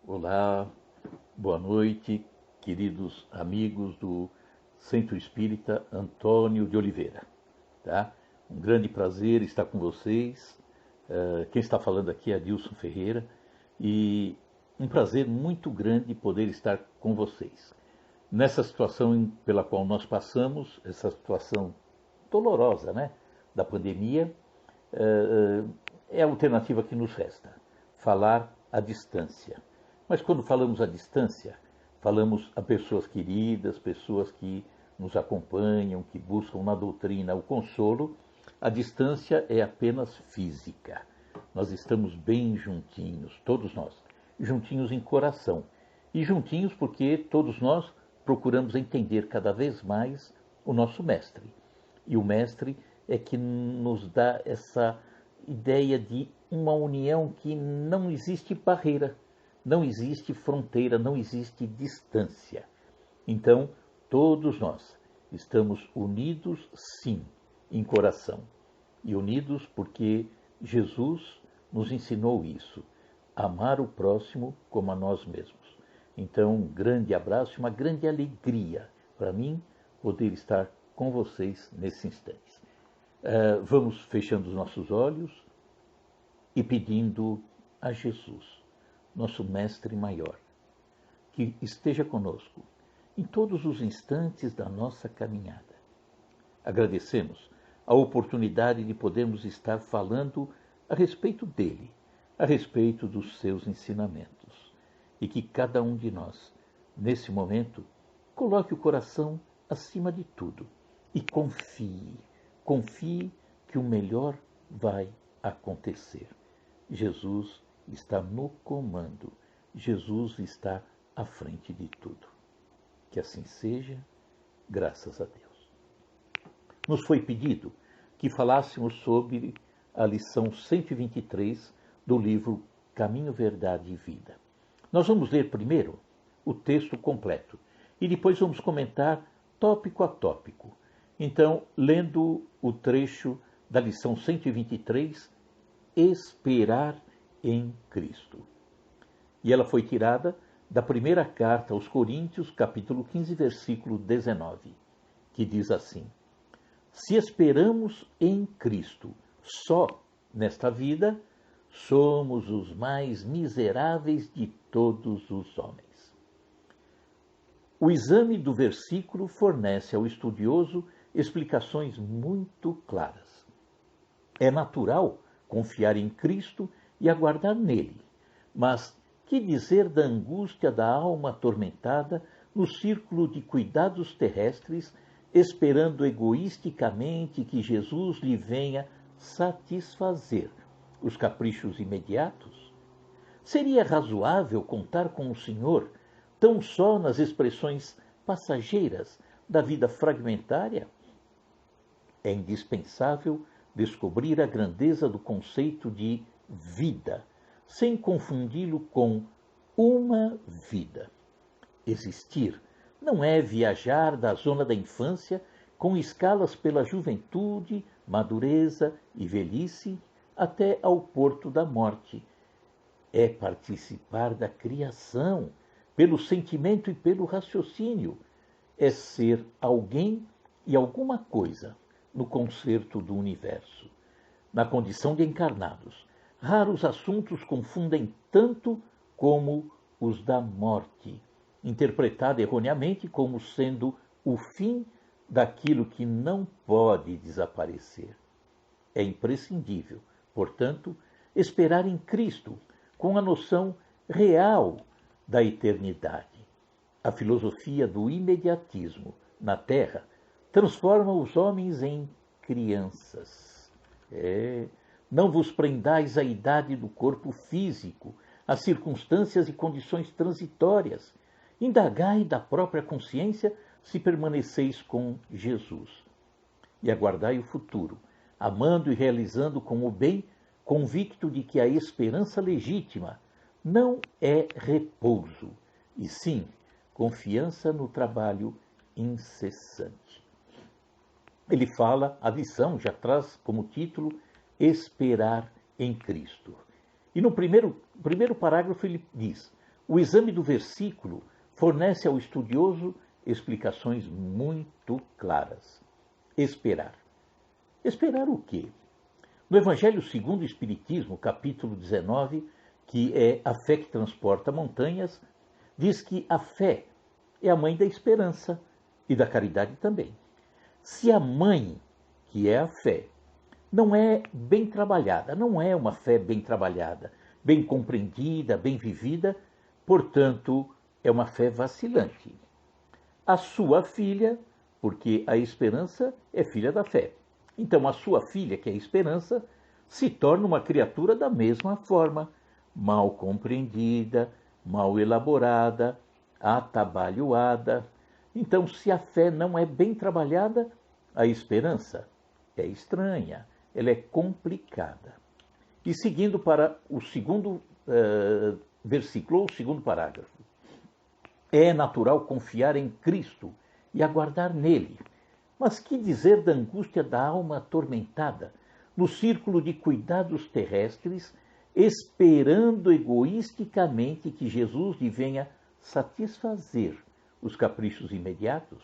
Olá, boa noite, queridos amigos do Centro Espírita Antônio de Oliveira. Tá? Um grande prazer estar com vocês. Quem está falando aqui é Adilson Ferreira e um prazer muito grande poder estar com vocês. Nessa situação pela qual nós passamos, essa situação dolorosa, né, da pandemia, é a alternativa que nos resta, falar à distância. Mas quando falamos à distância, falamos a pessoas queridas, pessoas que nos acompanham, que buscam na doutrina o consolo. A distância é apenas física. Nós estamos bem juntinhos, todos nós, juntinhos em coração. E juntinhos porque todos nós procuramos entender cada vez mais o nosso mestre. E o mestre é que nos dá essa ideia de uma união que não existe barreira, não existe fronteira, não existe distância. Então, todos nós estamos unidos, sim, em coração. E unidos porque Jesus nos ensinou isso, amar o próximo como a nós mesmos. Então, um grande abraço e uma grande alegria para mim poder estar com vocês nesse instante. Vamos fechando os nossos olhos e pedindo a Jesus, nosso Mestre Maior, que esteja conosco em todos os instantes da nossa caminhada. Agradecemos a oportunidade de podermos estar falando a respeito dele, a respeito dos seus ensinamentos, e que cada um de nós, nesse momento, coloque o coração acima de tudo e confie que o melhor vai acontecer. Jesus está no comando. Jesus está à frente de tudo. Que assim seja, graças a Deus. Nos foi pedido que falássemos sobre a lição 123 do livro Caminho, Verdade e Vida. Nós vamos ler primeiro o texto completo e depois vamos comentar tópico a tópico. Então, lendo o trecho da lição 123, Esperar em Cristo. E ela foi tirada da primeira carta aos Coríntios, capítulo 15, versículo 19, que diz assim: Se esperamos em Cristo só nesta vida, somos os mais miseráveis de todos os homens. O exame do versículo fornece ao estudioso explicações muito claras. É natural confiar em Cristo e aguardar nele, mas que dizer da angústia da alma atormentada no círculo de cuidados terrestres, esperando egoisticamente que Jesus lhe venha satisfazer os caprichos imediatos? Seria razoável contar com o Senhor tão só nas expressões passageiras da vida fragmentária? É indispensável descobrir a grandeza do conceito de vida, sem confundi-lo com uma vida. Existir não é viajar da zona da infância com escalas pela juventude, madureza e velhice até ao porto da morte. É participar da criação pelo sentimento e pelo raciocínio. É ser alguém e alguma coisa no concerto do universo. Na condição de encarnados, raros assuntos confundem tanto como os da morte, interpretada erroneamente como sendo o fim daquilo que não pode desaparecer. É imprescindível, portanto, esperar em Cristo com a noção real da eternidade. A filosofia do imediatismo na Terra transforma os homens em crianças. Não vos prendais à idade do corpo físico, às circunstâncias e condições transitórias. Indagai da própria consciência se permaneceis com Jesus. E aguardai o futuro, amando e realizando com o bem, convicto de que a esperança legítima não é repouso, e sim confiança no trabalho incessante. Ele fala, a lição já traz como título Esperar em Cristo. E no primeiro parágrafo ele diz: O exame do versículo fornece ao estudioso explicações muito claras. Esperar. Esperar o quê? No Evangelho segundo o Espiritismo, capítulo 19, que é a fé que transporta montanhas, diz que a fé é a mãe da esperança e da caridade também. Se a mãe, que é a fé, não é bem trabalhada, não é uma fé bem trabalhada, bem compreendida, bem vivida, portanto, é uma fé vacilante. A sua filha, porque a esperança é filha da fé. Então, a sua filha, que é a esperança, se torna uma criatura da mesma forma, mal compreendida, mal elaborada, atabalhoada. Então, se a fé não é bem trabalhada, a esperança é estranha, ela é complicada. E seguindo para o segundo versículo, ou o segundo parágrafo. É natural confiar em Cristo e aguardar nele. Mas que dizer da angústia da alma atormentada, no círculo de cuidados terrestres, esperando egoisticamente que Jesus lhe venha satisfazer os caprichos imediatos?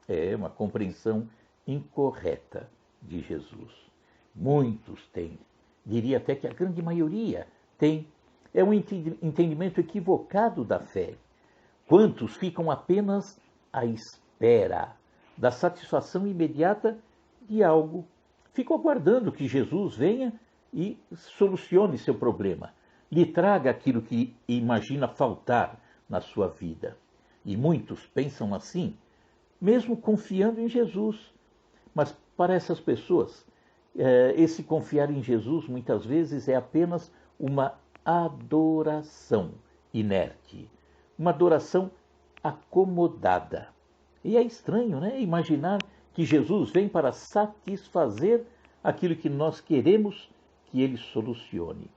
É uma compreensão incorreta de Jesus. Muitos têm, diria até que a grande maioria tem, é um entendimento equivocado da fé. Quantos ficam apenas à espera da satisfação imediata de algo? Ficam aguardando que Jesus venha e solucione seu problema, lhe traga aquilo que imagina faltar na sua vida. E muitos pensam assim, mesmo confiando em Jesus. Mas para essas pessoas, esse confiar em Jesus muitas vezes é apenas uma adoração inerte, uma adoração acomodada. E é estranho, né? Imaginar que Jesus vem para satisfazer aquilo que nós queremos que ele solucione.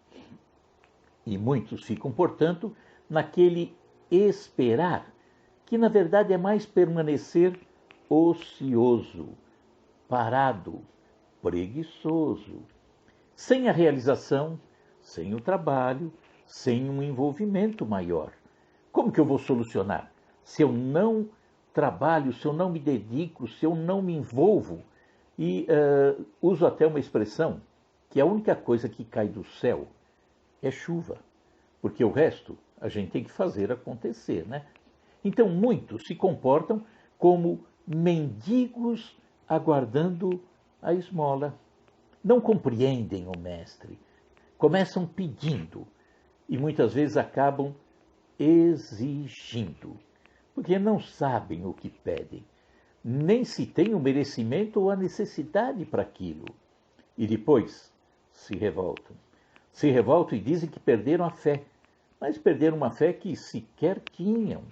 E muitos ficam, portanto, naquele esperar, que na verdade é mais permanecer ocioso, parado, preguiçoso, sem a realização, sem o trabalho, sem um envolvimento maior. Como que eu vou solucionar? Se eu não trabalho, se eu não me dedico, se eu não me envolvo, e uso até uma expressão, que a única coisa que cai do céu é chuva, porque o resto a gente tem que fazer acontecer, né? Então muitos se comportam como mendigos aguardando a esmola. Não compreendem o mestre, começam pedindo e muitas vezes acabam exigindo, porque não sabem o que pedem, nem se tem o merecimento ou a necessidade para aquilo. E depois se revoltam. Se revoltam e dizem que perderam a fé, mas perderam uma fé que sequer tinham.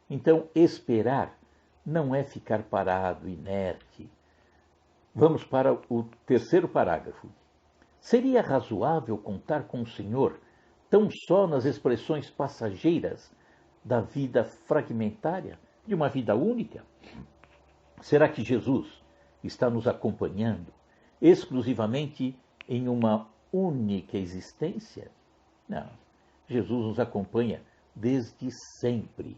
Então, esperar não é ficar parado, inerte. Vamos para o terceiro parágrafo. Seria razoável contar com o Senhor tão só nas expressões passageiras da vida fragmentária, de uma vida única? Será que Jesus está nos acompanhando exclusivamente em uma única existência? Não. Jesus nos acompanha desde sempre.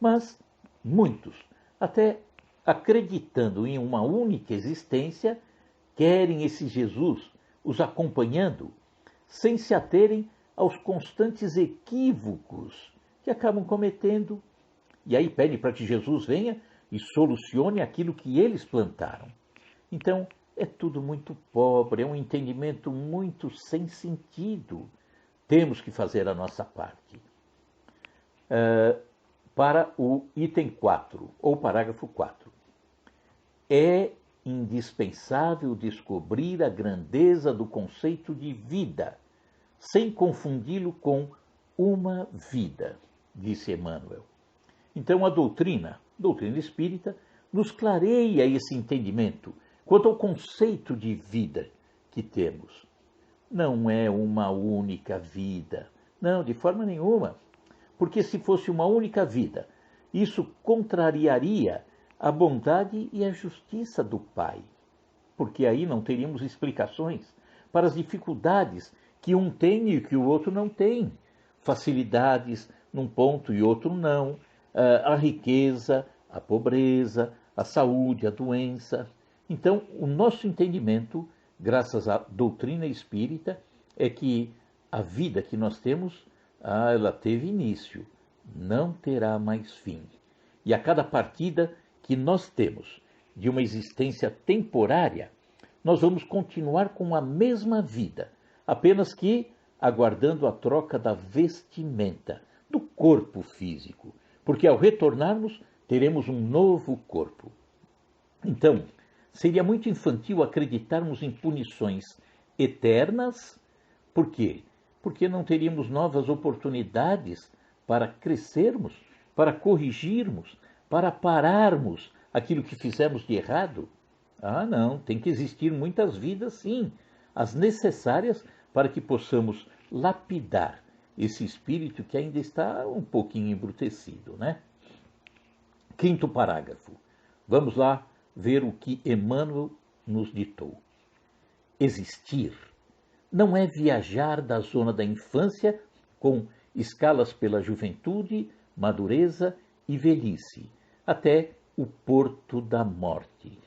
Mas muitos, até acreditando em uma única existência, querem esse Jesus os acompanhando, sem se aterem aos constantes equívocos que acabam cometendo. E aí pedem para que Jesus venha e solucione aquilo que eles plantaram. Então, é tudo muito pobre, é um entendimento muito sem sentido. Temos que fazer a nossa parte. Para o item 4, ou parágrafo 4. É indispensável descobrir a grandeza do conceito de vida, sem confundi-lo com uma vida, disse Emmanuel. Então a doutrina espírita, nos clareia esse entendimento quanto ao conceito de vida que temos. Não é uma única vida, não, de forma nenhuma. Porque se fosse uma única vida, isso contrariaria a bondade e a justiça do Pai. Porque aí não teríamos explicações para as dificuldades que um tem e que o outro não tem. Facilidades num ponto e outro não, a riqueza, a pobreza, a saúde, a doença. Então, o nosso entendimento, graças à doutrina espírita, é que a vida que nós temos, ela teve início, não terá mais fim. E a cada partida que nós temos de uma existência temporária, nós vamos continuar com a mesma vida, apenas que aguardando a troca da vestimenta, do corpo físico, porque ao retornarmos teremos um novo corpo. Então, seria muito infantil acreditarmos em punições eternas. Por quê? Porque não teríamos novas oportunidades para crescermos, para corrigirmos, para pararmos aquilo que fizemos de errado. Não, tem que existir muitas vidas, sim, as necessárias para que possamos lapidar esse espírito que ainda está um pouquinho embrutecido, né? Quinto parágrafo. Vamos lá ver o que Emmanuel nos ditou. Existir não é viajar da zona da infância com escalas pela juventude, madureza e velhice, até o porto da morte.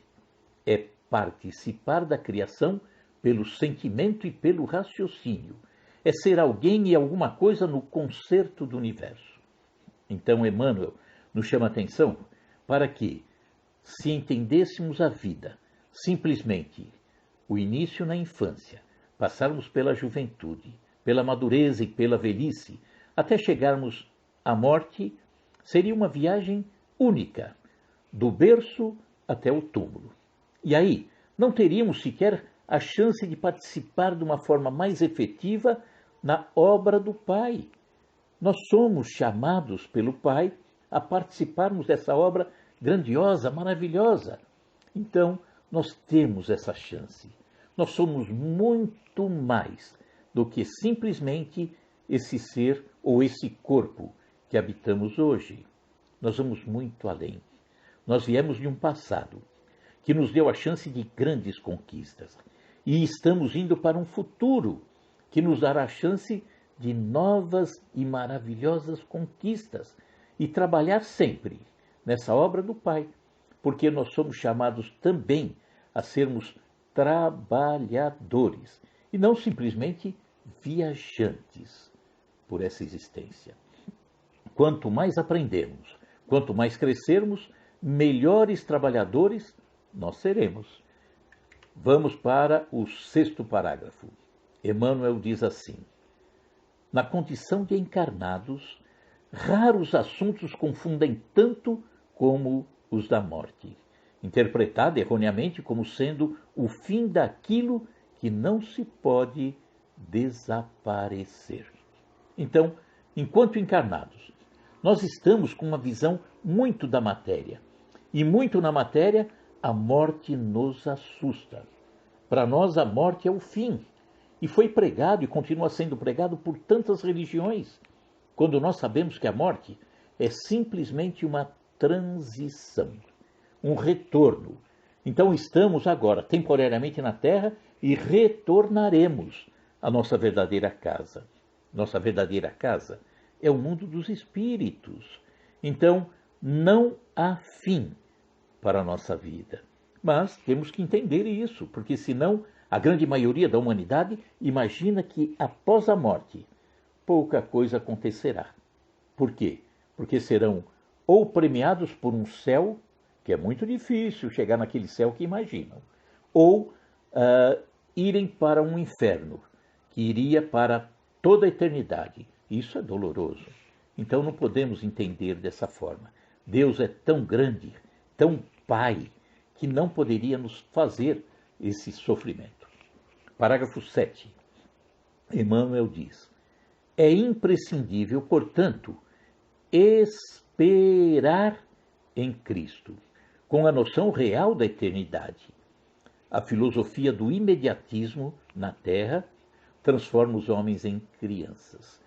É participar da criação pelo sentimento e pelo raciocínio. É ser alguém e alguma coisa no concerto do universo. Então, Emmanuel nos chama a atenção para que, se entendêssemos a vida simplesmente o início na infância, passarmos pela juventude, pela madureza e pela velhice, até chegarmos à morte, seria uma viagem única, do berço até o túmulo. E aí, não teríamos sequer a chance de participar de uma forma mais efetiva na obra do Pai. Nós somos chamados pelo Pai a participarmos dessa obra grandiosa, maravilhosa. Então, nós temos essa chance. Nós somos muito mais do que simplesmente esse ser ou esse corpo que habitamos hoje. Nós vamos muito além. Nós viemos de um passado que nos deu a chance de grandes conquistas. E estamos indo para um futuro que nos dará a chance de novas e maravilhosas conquistas. E trabalhar sempre nessa obra do Pai, porque nós somos chamados também a sermos trabalhadores e não simplesmente viajantes por essa existência. Quanto mais aprendermos, quanto mais crescermos, melhores trabalhadores nós seremos. Vamos para o sexto parágrafo. Emmanuel diz assim: na condição de encarnados, raros assuntos confundem tanto como os da morte, interpretada erroneamente como sendo o fim daquilo que não se pode desaparecer. Então, enquanto encarnados, nós estamos com uma visão muito da matéria. E muito na matéria, a morte nos assusta. Para nós, a morte é o fim. E foi pregado e continua sendo pregado por tantas religiões, quando nós sabemos que a morte é simplesmente uma transição, um retorno. Então estamos agora temporariamente na Terra e retornaremos à nossa verdadeira casa. Nossa verdadeira casa é o mundo dos espíritos. Então não há fim para a nossa vida. Mas temos que entender isso, porque senão a grande maioria da humanidade imagina que após a morte pouca coisa acontecerá. Por quê? Porque serão ou premiados por um céu, que é muito difícil chegar naquele céu que imaginam, ou irem para um inferno, que iria para toda a eternidade. Isso é doloroso. Então não podemos entender dessa forma. Deus é tão grande, tão Pai, que não poderia nos fazer esse sofrimento. Parágrafo 7. Emmanuel diz: é imprescindível, portanto, esperar em Cristo, com a noção real da eternidade. A filosofia do imediatismo na Terra transforma os homens em crianças.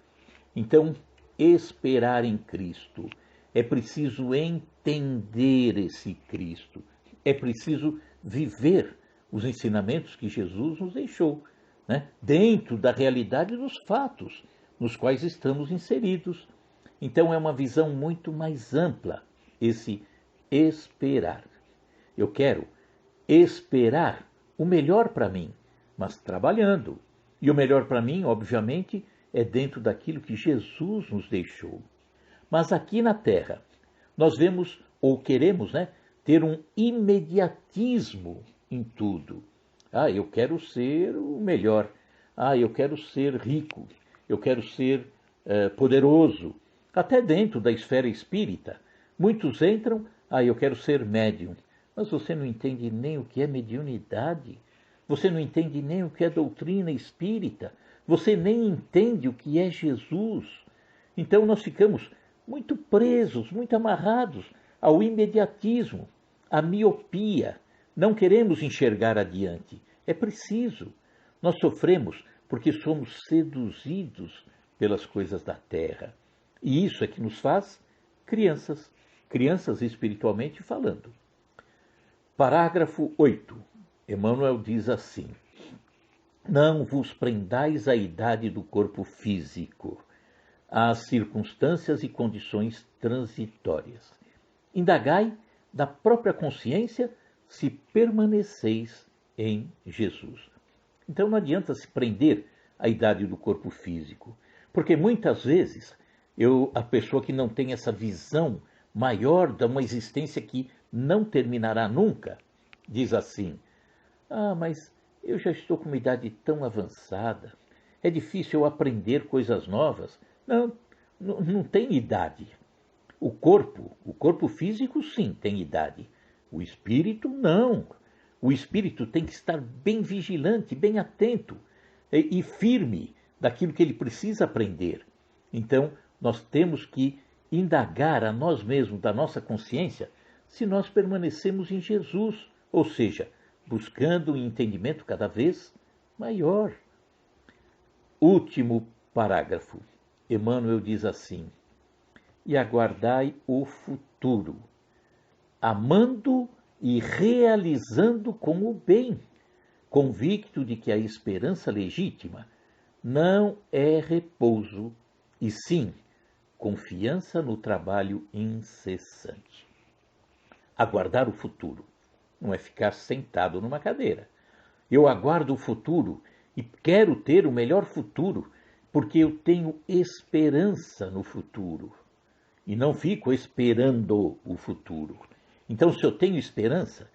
Então, esperar em Cristo, é preciso entender esse Cristo, é preciso viver os ensinamentos que Jesus nos deixou, né? Dentro da realidade dos fatos nos quais estamos inseridos. Então é uma visão muito mais ampla, esse esperar. Eu quero esperar o melhor para mim, mas trabalhando. E o melhor para mim, obviamente, é dentro daquilo que Jesus nos deixou. Mas aqui na Terra, nós vemos, ou queremos, né, ter um imediatismo em tudo. Ah, eu quero ser o melhor. Ah, eu quero ser rico. Eu quero ser poderoso. Até dentro da esfera espírita, muitos entram, ah, eu quero ser médium. Mas você não entende nem o que é mediunidade. Você não entende nem o que é doutrina espírita. Você nem entende o que é Jesus. Então nós ficamos muito presos, muito amarrados ao imediatismo, à miopia. Não queremos enxergar adiante. É preciso. Nós sofremos porque somos seduzidos pelas coisas da terra. E isso é que nos faz crianças, crianças espiritualmente falando. Parágrafo 8. Emmanuel diz assim: não vos prendais à idade do corpo físico, às circunstâncias e condições transitórias. Indagai da própria consciência se permaneceis em Jesus. Então não adianta se prender à idade do corpo físico, porque muitas vezes a pessoa que não tem essa visão maior de uma existência que não terminará nunca, diz assim: ah, mas eu já estou com uma idade tão avançada, é difícil eu aprender coisas novas. Não, não tem idade. O corpo físico sim tem idade. O espírito não. O espírito tem que estar bem vigilante, bem atento e firme daquilo que ele precisa aprender. Então, nós temos que indagar a nós mesmos, da nossa consciência, se nós permanecemos em Jesus, ou seja, buscando um entendimento cada vez maior. Último parágrafo. Emmanuel diz assim: e aguardai o futuro, amando e realizando com o bem, convicto de que a esperança legítima não é repouso, e sim confiança no trabalho incessante. Aguardar o futuro não é ficar sentado numa cadeira. Eu aguardo o futuro e quero ter o melhor futuro, porque eu tenho esperança no futuro. E não fico esperando o futuro. Então, se eu tenho esperança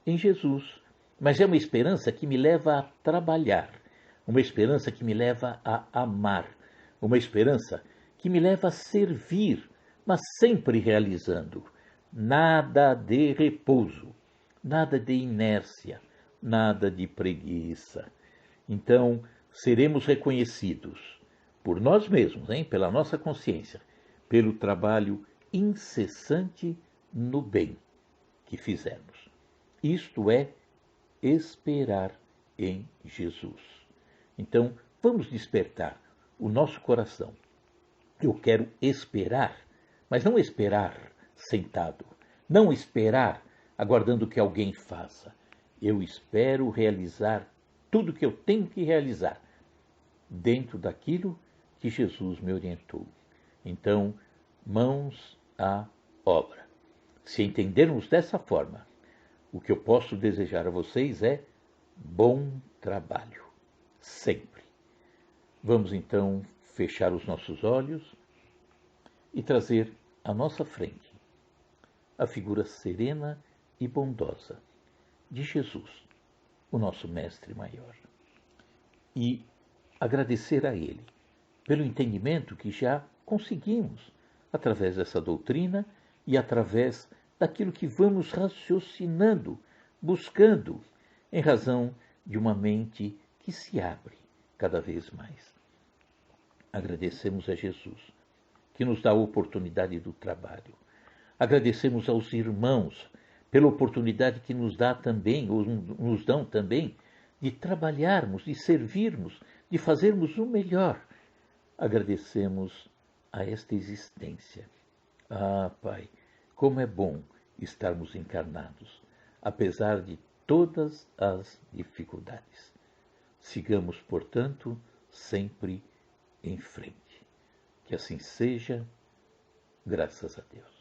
em Jesus. Mas é uma esperança que me leva a trabalhar, uma esperança que me leva a amar, uma esperança que me leva a servir, mas sempre realizando. Nada de repouso, nada de inércia, nada de preguiça. Então, seremos reconhecidos por nós mesmos, pela nossa consciência, pelo trabalho incessante no bem que fizermos. Isto é esperar em Jesus. Então, vamos despertar o nosso coração. Eu quero esperar, mas não esperar sentado, não esperar aguardando que alguém faça. Eu espero realizar tudo que eu tenho que realizar dentro daquilo que Jesus me orientou. Então, mãos à obra. Se entendermos dessa forma, o que eu posso desejar a vocês é bom trabalho, sempre. Vamos então fechar os nossos olhos e trazer à nossa frente a figura serena e bondosa de Jesus, o nosso Mestre Maior. E agradecer a Ele pelo entendimento que já conseguimos através dessa doutrina e através daquilo que vamos raciocinando, buscando, em razão de uma mente que se abre cada vez mais. Agradecemos a Jesus, que nos dá a oportunidade do trabalho. Agradecemos aos irmãos pela oportunidade que nos dá também, ou nos dão também, de trabalharmos, de servirmos, de fazermos o melhor. Agradecemos a esta existência. Ah, Pai, como é bom estarmos encarnados, apesar de todas as dificuldades. Sigamos, portanto, sempre em frente. Que assim seja, graças a Deus.